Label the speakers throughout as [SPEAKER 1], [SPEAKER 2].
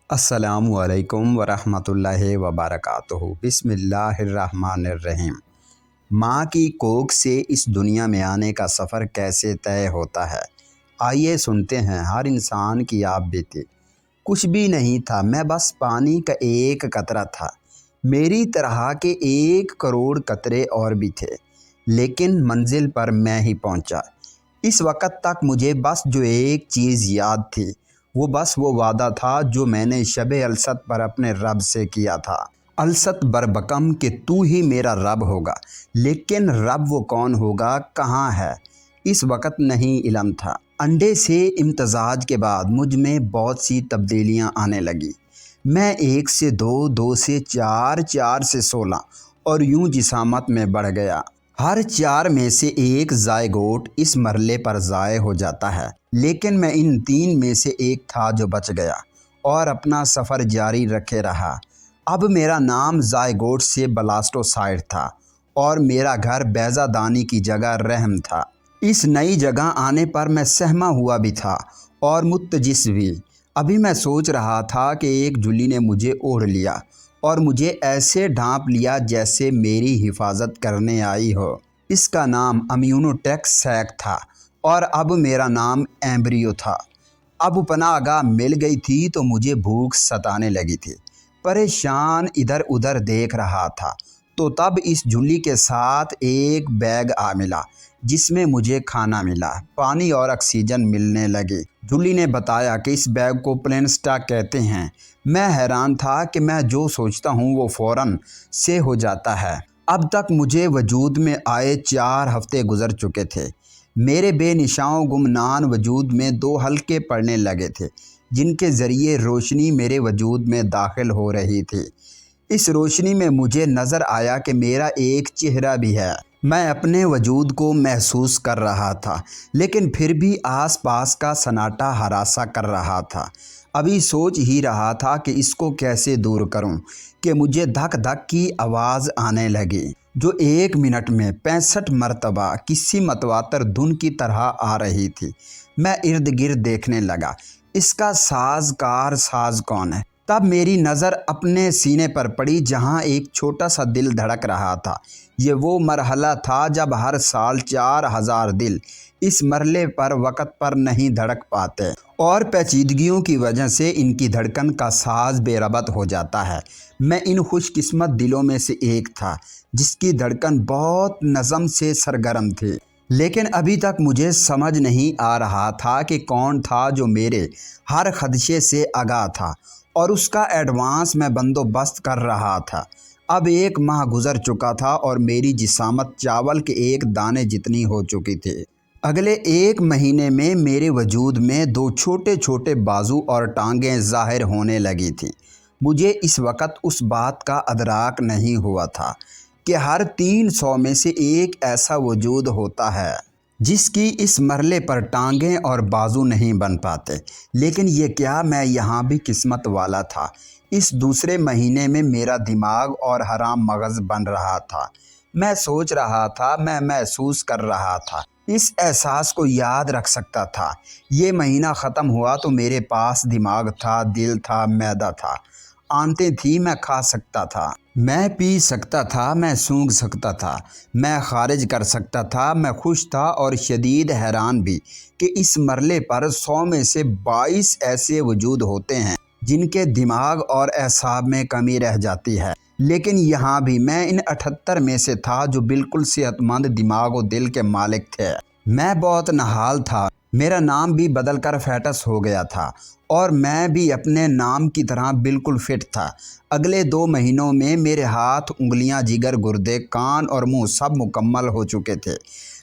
[SPEAKER 1] السلام علیکم ورحمۃ اللہ وبرکاتہ۔ بسم اللہ الرحمن الرحیم۔ ماں کی کوکھ سے اس دنیا میں آنے کا سفر کیسے طے ہوتا ہے؟ آئیے سنتے ہیں ہر انسان کی آپ بیتی۔ کچھ بھی نہیں تھا، میں بس پانی کا ایک قطرہ تھا۔ میری طرح کے 1 کروڑ قطرے اور بھی تھے، لیکن منزل پر میں ہی پہنچا۔ اس وقت تک مجھے بس جو ایک چیز یاد تھی، وہ وعدہ تھا جو میں نے شب الست پر اپنے رب سے کیا تھا۔ الست بربکم کہ تو ہی میرا رب ہوگا، لیکن رب وہ کون ہوگا، کہاں ہے، اس وقت نہیں علم تھا۔ انڈے سے امتزاج کے بعد مجھ میں بہت سی تبدیلیاں آنے لگی۔ میں 1 سے 2، 2 سے 4، 4 سے 16 اور یوں جسامت میں بڑھ گیا۔ ہر 4 میں سے ایک زائگوٹ اس مرحلے پر ضائع ہو جاتا ہے، لیکن میں ان 3 میں سے ایک تھا جو بچ گیا اور اپنا سفر جاری رکھے رہا۔ اب میرا نام زائگوٹ سے بلاسٹوسائٹ تھا اور میرا گھر بیضہ دانی کی جگہ رحم تھا۔ اس نئی جگہ آنے پر میں سہما ہوا بھی تھا اور متجس بھی۔ ابھی میں سوچ رہا تھا کہ ایک جھلی نے مجھے اوڑھ لیا اور مجھے ایسے ڈھانپ لیا جیسے میری حفاظت کرنے آئی ہو۔ اس کا نام امیونوٹیک سیک تھا اور اب میرا نام ایمبریو تھا۔ اب پناہ گاہ مل گئی تھی تو مجھے بھوک ستانے لگی تھی۔ پریشان ادھر ادھر دیکھ رہا تھا تو تب اس جھلی کے ساتھ ایک بیگ آ ملا جس میں مجھے کھانا ملا، پانی اور آکسیجن ملنے لگی۔ جھلی نے بتایا کہ اس بیگ کو پلینسٹا کہتے ہیں۔ میں حیران تھا کہ میں جو سوچتا ہوں وہ فوراً سے ہو جاتا ہے۔ اب تک مجھے وجود میں آئے 4 ہفتے گزر چکے تھے۔ میرے بے نشاں گمنام وجود میں 2 حلقے پڑنے لگے تھے جن کے ذریعے روشنی میرے وجود میں داخل ہو رہی تھی۔ اس روشنی میں مجھے نظر آیا کہ میرا ایک چہرہ بھی ہے۔ میں اپنے وجود کو محسوس کر رہا تھا، لیکن پھر بھی آس پاس کا سناٹا ہراساں کر رہا تھا۔ ابھی سوچ ہی رہا تھا کہ اس کو کیسے دور کروں کہ مجھے دھک دھک کی آواز آنے لگی، جو 1 منٹ میں 65 مرتبہ کسی متواتر دھن کی طرح آ رہی تھی۔ میں ارد گرد دیکھنے لگا، اس کا ساز کون ہے؟ تب میری نظر اپنے سینے پر پڑی جہاں ایک چھوٹا سا دل دھڑک رہا تھا۔ یہ وہ مرحلہ تھا جب ہر سال 4000 دل اس مرحلے پر وقت پر نہیں دھڑک پاتے اور پیچیدگیوں کی وجہ سے ان کی دھڑکن کا ساز بے ربط ہو جاتا ہے۔ میں ان خوش قسمت دلوں میں سے ایک تھا جس کی دھڑکن بہت نظم سے سرگرم تھی، لیکن ابھی تک مجھے سمجھ نہیں آ رہا تھا کہ کون تھا جو میرے ہر خدشے سے آگاہ تھا اور اس کا ایڈوانس میں بندوبست کر رہا تھا۔ اب 1 ماہ گزر چکا تھا اور میری جسامت چاول کے ایک دانے جتنی ہو چکی تھی۔ اگلے 1 مہینے میں میرے وجود میں 2 چھوٹے چھوٹے بازو اور ٹانگیں ظاہر ہونے لگی تھیں۔ مجھے اس وقت اس بات کا ادراک نہیں ہوا تھا کہ ہر 300 میں سے ایک ایسا وجود ہوتا ہے جس کی اس مرحلے پر ٹانگیں اور بازو نہیں بن پاتے۔ لیکن یہ کیا میں یہاں بھی قسمت والا تھا۔ اس دوسرے مہینے میں میرا دماغ اور حرام مغز بن رہا تھا۔ میں سوچ رہا تھا، میں محسوس کر رہا تھا، اس احساس کو یاد رکھ سکتا تھا۔ یہ مہینہ ختم ہوا تو میرے پاس دماغ تھا، دل تھا، معدہ تھا، آنتیں تھی، میں کھا سکتا تھا، میں پی سکتا تھا، میں سونگھ سکتا تھا، میں خارج کر سکتا تھا۔ میں خوش تھا اور شدید حیران بھی کہ اس مرحلے پر 100 میں سے 22 ایسے وجود ہوتے ہیں جن کے دماغ اور اعصاب میں کمی رہ جاتی ہے، لیکن یہاں بھی میں ان 78 میں سے تھا جو بالکل صحت مند دماغ و دل کے مالک تھے۔ میں بہت نحال تھا، میرا نام بھی بدل کر فیٹس ہو گیا تھا اور میں بھی اپنے نام کی طرح بالکل فٹ تھا۔ اگلے 2 مہینوں میں میرے ہاتھ، انگلیاں، جگر، گردے، کان اور منہ سب مکمل ہو چکے تھے۔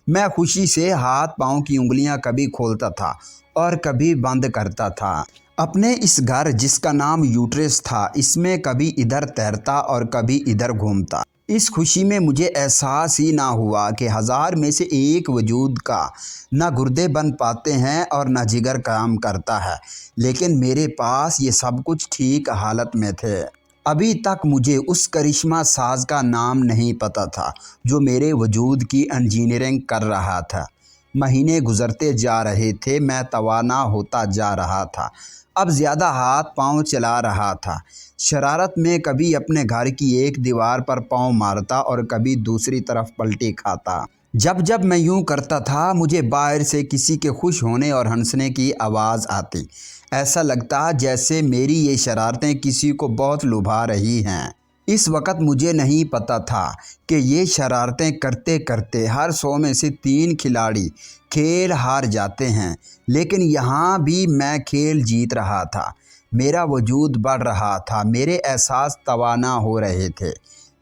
[SPEAKER 1] میں خوشی سے ہاتھ پاؤں کی انگلیاں کبھی کھولتا تھا اور کبھی بند کرتا تھا۔ اپنے اس گھر جس کا نام یوٹرس تھا، اس میں کبھی ادھر تیرتا اور کبھی ادھر گھومتا۔ اس خوشی میں مجھے احساس ہی نہ ہوا کہ 1000 میں سے ایک وجود کا نہ گردے بن پاتے ہیں اور نہ جگر کام کرتا ہے، لیکن میرے پاس یہ سب کچھ ٹھیک حالت میں تھے۔ ابھی تک مجھے اس کرشمہ ساز کا نام نہیں پتا تھا جو میرے وجود کی انجینئرنگ کر رہا تھا۔ مہینے گزرتے جا رہے تھے، میں توانا ہوتا جا رہا تھا۔ اب زیادہ ہاتھ پاؤں چلا رہا تھا۔ شرارت میں کبھی اپنے گھر کی ایک دیوار پر پاؤں مارتا اور کبھی دوسری طرف پلٹی کھاتا۔ جب میں یوں کرتا تھا مجھے باہر سے کسی کے خوش ہونے اور ہنسنے کی آواز آتی۔ ایسا لگتا جیسے میری یہ شرارتیں کسی کو بہت لبھا رہی ہیں۔ اس وقت مجھے نہیں پتہ تھا کہ یہ شرارتیں کرتے کرتے ہر 100 میں سے 3 کھلاڑی کھیل ہار جاتے ہیں، لیکن یہاں بھی میں کھیل جیت رہا تھا۔ میرا وجود بڑھ رہا تھا، میرے احساس توانا ہو رہے تھے،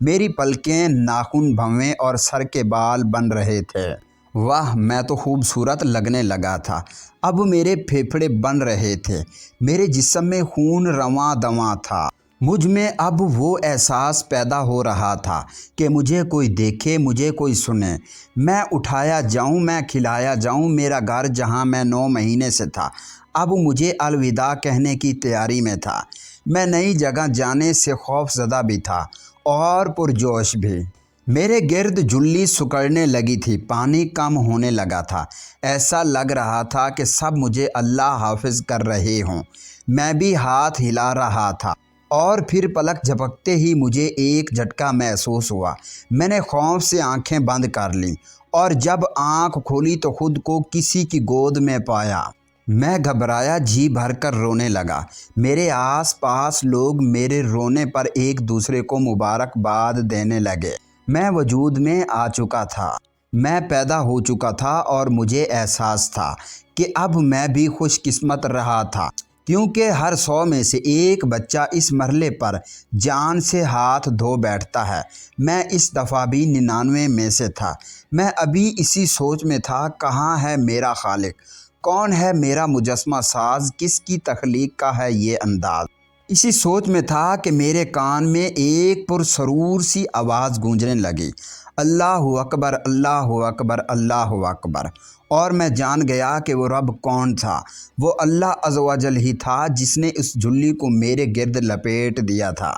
[SPEAKER 1] میری پلکیں ناخن بھنویں اور سر کے بال بن رہے تھے۔ واہ، میں تو خوبصورت لگنے لگا تھا۔ اب میرے پھیپھڑے بن رہے تھے، میرے جسم میں خون رواں دواں تھا۔ مجھ میں اب وہ احساس پیدا ہو رہا تھا کہ مجھے کوئی دیکھے، مجھے کوئی سنے، میں اٹھایا جاؤں، میں کھلایا جاؤں۔ میرا گھر جہاں میں 9 مہینے سے تھا اب مجھے الوداع کہنے کی تیاری میں تھا۔ میں نئی جگہ جانے سے خوف زدہ بھی تھا اور پرجوش بھی۔ میرے گرد جھلی سکڑنے لگی تھی، پانی کم ہونے لگا تھا۔ ایسا لگ رہا تھا کہ سب مجھے اللہ حافظ کر رہے ہوں۔ میں بھی ہاتھ ہلا رہا تھا اور پھر پلک جھپکتے ہی مجھے ایک جھٹکا محسوس ہوا۔ میں نے خوف سے آنکھیں بند کر لیں اور جب آنکھ کھولی تو خود کو کسی کی گود میں پایا۔ میں گھبرایا، جی بھر کر رونے لگا۔ میرے آس پاس لوگ میرے رونے پر ایک دوسرے کو مبارکباد دینے لگے۔ میں وجود میں آ چکا تھا، میں پیدا ہو چکا تھا اور مجھے احساس تھا کہ اب میں بھی خوش قسمت رہا تھا، کیونکہ ہر 100 میں سے ایک بچہ اس مرحلے پر جان سے ہاتھ دھو بیٹھتا ہے۔ میں اس دفعہ بھی 99 میں سے تھا۔ میں ابھی اسی سوچ میں تھا، کہاں ہے میرا خالق؟ کون ہے میرا مجسمہ ساز؟ کس کی تخلیق کا ہے یہ انداز؟ اسی سوچ میں تھا کہ میرے کان میں ایک پرسرور سی آواز گونجنے لگی، اللہ اکبر، اللہ اکبر، اللہ اکبر۔ اور میں جان گیا کہ وہ رب کون تھا۔ وہ اللہ عز و جل ہی تھا جس نے اس جھلی کو میرے گرد لپیٹ دیا تھا،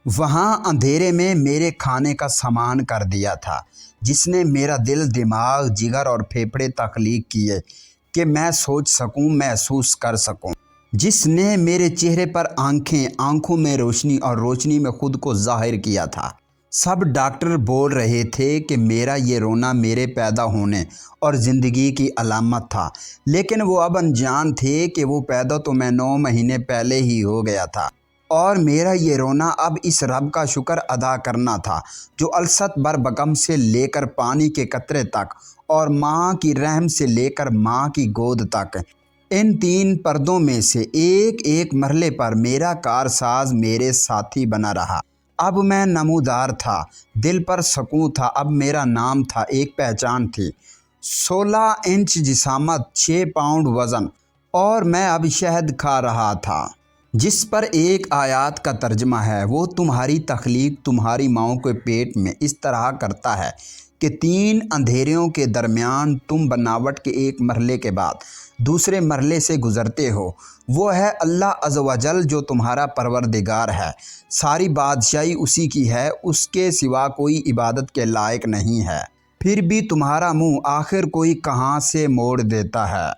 [SPEAKER 1] وہاں اندھیرے میں میرے کھانے کا سامان کر دیا تھا، جس نے میرا دل، دماغ، جگر اور پھیپھڑے تخلیق کیے کہ میں سوچ سکوں، محسوس کر سکوں، جس نے میرے چہرے پر آنکھیں، آنکھوں میں روشنی اور روشنی میں خود کو ظاہر کیا تھا۔ سب ڈاکٹر بول رہے تھے کہ میرا یہ رونا میرے پیدا ہونے اور زندگی کی علامت تھا، لیکن وہ اب انجان تھے کہ وہ پیدا تو میں 9 مہینے پہلے ہی ہو گیا تھا، اور میرا یہ رونا اب اس رب کا شکر ادا کرنا تھا جو الست بربکم سے لے کر پانی کے قطرے تک اور ماں کی رحم سے لے کر ماں کی گود تک، ان 3 پردوں میں سے ایک ایک مرحلے پر میرا کارساز، میرے ساتھی بنا رہا۔ اب میں نمودار تھا، دل پر سکون تھا، اب میرا نام تھا، ایک پہچان تھی۔ 16 انچ جسامت، 6 پاؤنڈ وزن، اور میں اب شہد کھا رہا تھا جس پر ایک آیات کا ترجمہ ہے، وہ تمہاری تخلیق تمہاری ماؤں کے پیٹ میں اس طرح کرتا ہے کہ 3 اندھیریوں کے درمیان تم بناوٹ کے ایک مرحلے کے بعد دوسرے مرحلے سے گزرتے ہو۔ وہ ہے اللہ عز و جل جو تمہارا پروردگار ہے، ساری بادشاہی اسی کی ہے، اس کے سوا کوئی عبادت کے لائق نہیں ہے، پھر بھی تمہارا منہ آخر کوئی کہاں سے موڑ دیتا ہے۔